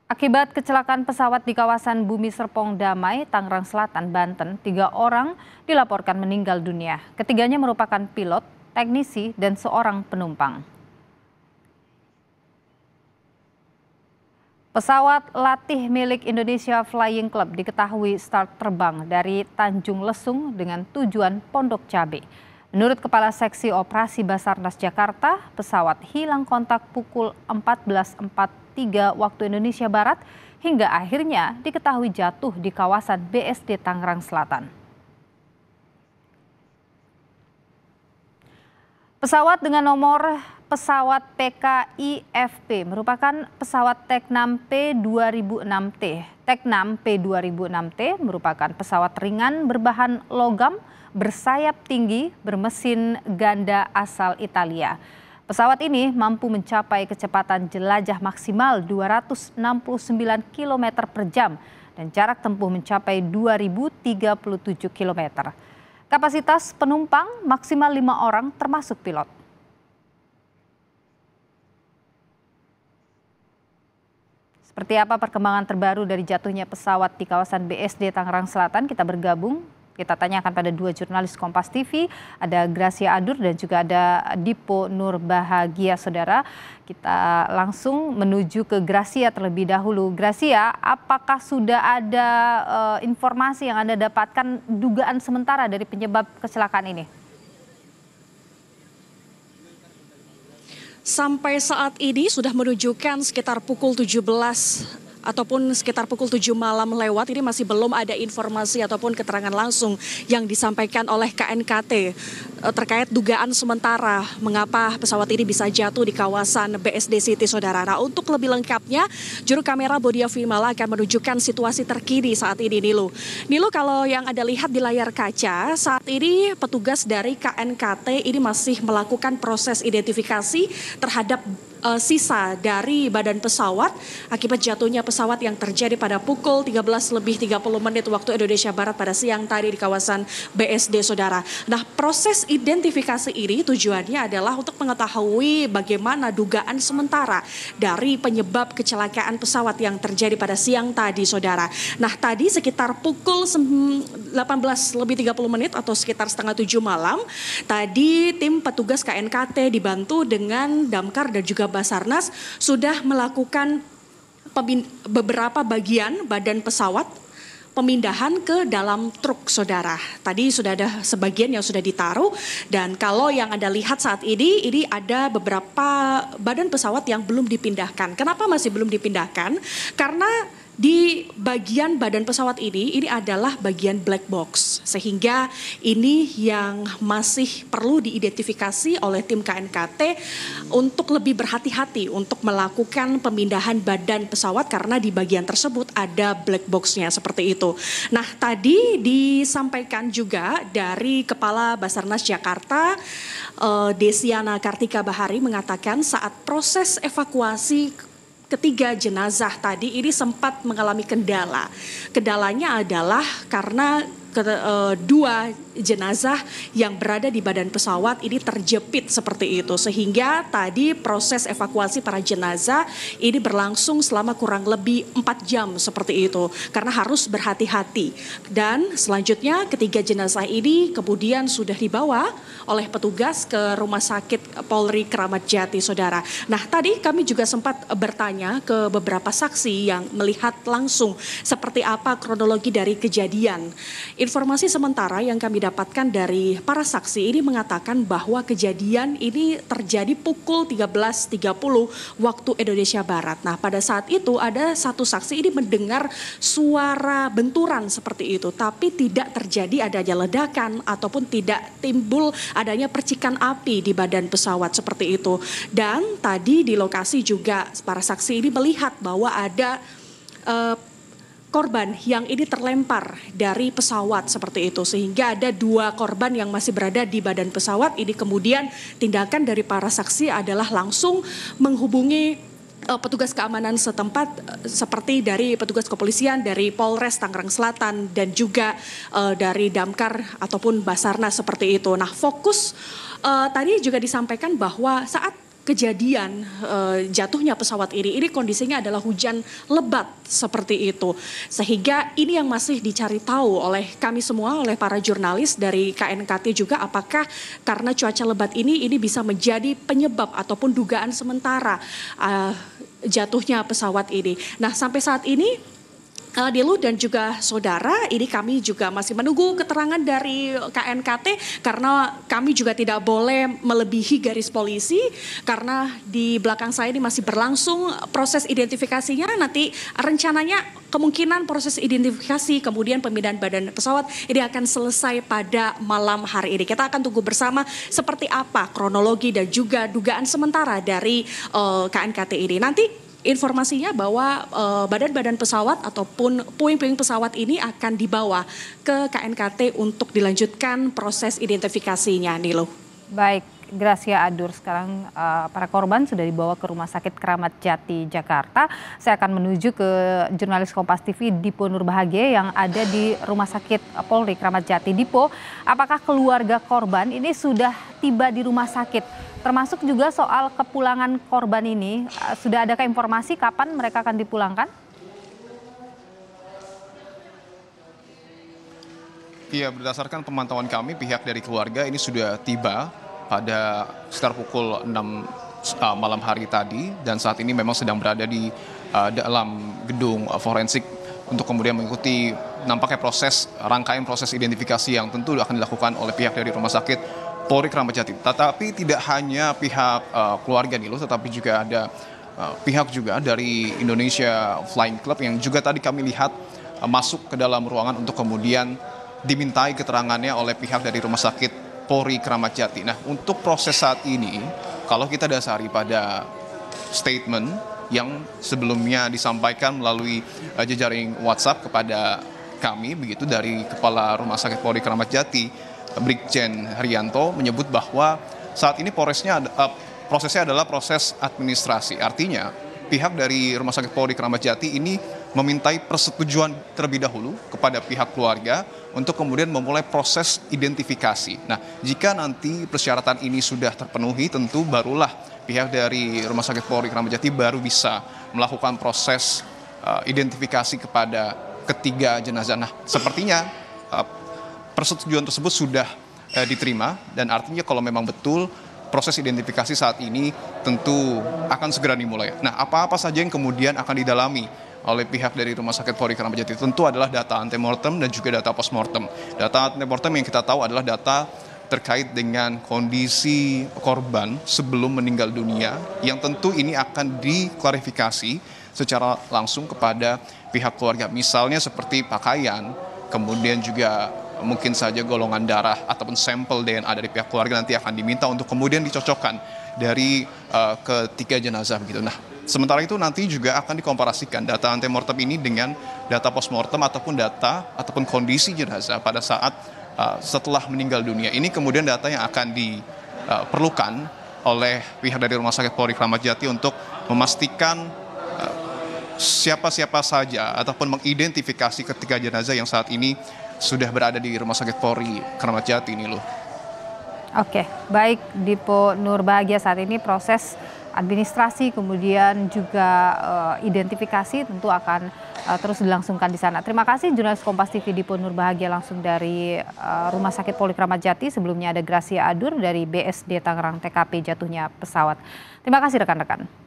Akibat kecelakaan pesawat di kawasan Bumi Serpong Damai, Tangerang Selatan, Banten, 3 orang dilaporkan meninggal dunia. Ketiganya merupakan pilot, teknisi, dan seorang penumpang. Pesawat latih milik Indonesia Flying Club diketahui start terbang dari Tanjung Lesung dengan tujuan Pondok Cabe. Menurut Kepala Seksi Operasi Basarnas Jakarta, pesawat hilang kontak pukul 14.43 waktu Indonesia Barat hingga akhirnya diketahui jatuh di kawasan BSD Tangerang Selatan. Pesawat dengan nomor pesawat PKIFP merupakan pesawat Teknam P2006T. Teknam P2006T merupakan pesawat ringan berbahan logam, bersayap tinggi, bermesin ganda asal Italia. Pesawat ini mampu mencapai kecepatan jelajah maksimal 269 km per jam dan jarak tempuh mencapai 2037 km. Kapasitas penumpang maksimal 5 orang termasuk pilot. Seperti apa perkembangan terbaru dari jatuhnya pesawat di kawasan BSD Tangerang Selatan? Kita bergabung. Kita tanyakan pada 2 jurnalis Kompas TV, ada Gracia Adur dan juga ada Dipo Nurbahagia, saudara. Kita langsung menuju ke Gracia terlebih dahulu. Gracia, apakah sudah ada informasi yang Anda dapatkan dugaan sementara dari penyebab kecelakaan ini? Sampai saat ini sudah menunjukkan sekitar pukul 17 ataupun sekitar pukul 7 malam lewat, ini masih belum ada informasi ataupun keterangan langsung yang disampaikan oleh KNKT terkait dugaan sementara mengapa pesawat ini bisa jatuh di kawasan BSD City, saudara. Nah, untuk lebih lengkapnya, juru kamera Bodia Vimala akan menunjukkan situasi terkini saat ini, Nilu. Nilu, kalau yang Anda lihat di layar kaca, saat ini petugas dari KNKT ini masih melakukan proses identifikasi terhadap sisa dari badan pesawat akibat jatuhnya pesawat yang terjadi pada pukul 13.30 waktu Indonesia Barat pada siang tadi di kawasan BSD, saudara. Nah, proses identifikasi ini tujuannya adalah untuk mengetahui bagaimana dugaan sementara dari penyebab kecelakaan pesawat yang terjadi pada siang tadi, saudara. Nah, tadi sekitar pukul 18.30 atau sekitar setengah 7 malam, tadi tim petugas KNKT dibantu dengan damkar dan juga Basarnas sudah melakukan beberapa bagian badan pesawat pemindahan ke dalam truk, saudara. Tadi sudah ada sebagian yang sudah ditaruh, dan kalau yang Anda lihat saat ini ada beberapa badan pesawat yang belum dipindahkan. Kenapa masih belum dipindahkan? Karena di bagian badan pesawat ini adalah bagian black box, sehingga ini yang masih perlu diidentifikasi oleh tim KNKT untuk lebih berhati-hati untuk melakukan pemindahan badan pesawat karena di bagian tersebut ada black box-nya seperti itu. Nah, tadi disampaikan juga dari Kepala Basarnas Jakarta, Desiana Kartika Bahari, mengatakan saat proses evakuasi ketiga jenazah tadi ini sempat mengalami kendala. Kendalanya adalah karena dua jenazah yang berada di badan pesawat ini terjepit seperti itu, sehingga tadi proses evakuasi para jenazah ini berlangsung selama kurang lebih 4 jam seperti itu karena harus berhati-hati. Dan selanjutnya ketiga jenazah ini kemudian sudah dibawa oleh petugas ke Rumah Sakit Polri Kramat Jati, saudara. Nah, tadi kami juga sempat bertanya ke beberapa saksi yang melihat langsung seperti apa kronologi dari kejadian. Informasi sementara yang kami dapatkan dari para saksi ini mengatakan bahwa kejadian ini terjadi pukul 13.30 waktu Indonesia Barat. Nah, pada saat itu ada satu saksi ini mendengar suara benturan seperti itu, tapi tidak terjadi adanya ledakan ataupun tidak timbul adanya percikan api di badan pesawat seperti itu. Dan tadi di lokasi juga para saksi ini melihat bahwa ada korban yang ini terlempar dari pesawat seperti itu, sehingga ada 2 korban yang masih berada di badan pesawat. Ini kemudian tindakan dari para saksi adalah langsung menghubungi petugas keamanan setempat seperti dari petugas kepolisian dari Polres Tangerang Selatan dan juga dari Damkar ataupun Basarnas seperti itu. Nah, fokus tadi juga disampaikan bahwa saat kejadian jatuhnya pesawat ini kondisinya adalah hujan lebat seperti itu. Sehingga ini yang masih dicari tahu oleh kami semua, oleh para jurnalis dari KNKT juga, apakah karena cuaca lebat ini bisa menjadi penyebab ataupun dugaan sementara jatuhnya pesawat ini. Nah, sampai saat ini Dilu dan juga saudara, ini kami juga masih menunggu keterangan dari KNKT karena kami juga tidak boleh melebihi garis polisi karena di belakang saya ini masih berlangsung proses identifikasinya. Nanti rencananya kemungkinan proses identifikasi kemudian pemindahan badan pesawat ini akan selesai pada malam hari ini. Kita akan tunggu bersama seperti apa kronologi dan juga dugaan sementara dari KNKT ini. Nanti informasinya bahwa badan-badan pesawat ataupun puing-puing pesawat ini akan dibawa ke KNKT untuk dilanjutkan proses identifikasinya, Nilo. Baik, Gracia Adur, sekarang para korban sudah dibawa ke Rumah Sakit Kramat Jati, Jakarta. Saya akan menuju ke jurnalis Kompas TV Dipo Nurbahagia yang ada di Rumah Sakit Polri Kramat Jati. Dipo, apakah keluarga korban ini sudah tiba di rumah sakit? Termasuk juga soal kepulangan korban ini, sudah adakah informasi kapan mereka akan dipulangkan? Iya, berdasarkan pemantauan kami, pihak dari keluarga ini sudah tiba pada sekitar pukul 6 malam hari tadi, dan saat ini memang sedang berada di dalam gedung forensik untuk kemudian mengikuti nampaknya rangkaian proses identifikasi yang tentu akan dilakukan oleh pihak dari Rumah Sakit Polri Kramat Jati. Tetapi tidak hanya pihak keluarga Nilo, tetapi juga ada pihak juga dari Indonesia Flying Club yang juga tadi kami lihat masuk ke dalam ruangan untuk kemudian dimintai keterangannya oleh pihak dari Rumah Sakit Polri Kramat Jati. Nah, untuk proses saat ini, kalau kita dasari pada statement yang sebelumnya disampaikan melalui jejaring WhatsApp kepada kami, begitu dari Kepala Rumah Sakit Polri Kramat Jati, Brigjen Haryanto, menyebut bahwa saat ini prosesnya adalah proses administrasi. Artinya pihak dari Rumah Sakit Polri Kramat Jati ini memintai persetujuan terlebih dahulu kepada pihak keluarga untuk kemudian memulai proses identifikasi. Nah, jika nanti persyaratan ini sudah terpenuhi, tentu barulah pihak dari Rumah Sakit Polri Kramat Jati baru bisa melakukan proses identifikasi kepada ketiga jenazah. Nah, sepertinya persetujuan tersebut sudah diterima, dan artinya kalau memang betul proses identifikasi saat ini tentu akan segera dimulai. Nah, apa-apa saja yang kemudian akan didalami oleh pihak dari Rumah Sakit Polri Kramat Jati tentu adalah data antemortem dan juga data postmortem. Data antemortem yang kita tahu adalah data terkait dengan kondisi korban sebelum meninggal dunia, yang tentu ini akan diklarifikasi secara langsung kepada pihak keluarga. Misalnya seperti pakaian, kemudian juga mungkin saja golongan darah ataupun sampel DNA dari pihak keluarga nanti akan diminta untuk kemudian dicocokkan dari ketiga jenazah begitu. Nah, sementara itu nanti juga akan dikomparasikan data antemortem ini dengan data postmortem ataupun kondisi jenazah pada saat setelah meninggal dunia. Ini kemudian data yang akan diperlukan oleh pihak dari Rumah Sakit Polri Kramat Jati untuk memastikan siapa-siapa saja ataupun mengidentifikasi ketiga jenazah yang saat ini sudah berada di Rumah Sakit Polri Kramat Jati ini loh. Oke, baik Dipo Nurbahagia, saat ini proses administrasi kemudian juga identifikasi tentu akan terus dilangsungkan di sana. Terima kasih jurnalis Kompas TV Dipo Nurbahagia langsung dari Rumah Sakit Polri Kramat Jati. Sebelumnya ada Gracia Adur dari BSD Tangerang TKP jatuhnya pesawat. Terima kasih rekan-rekan.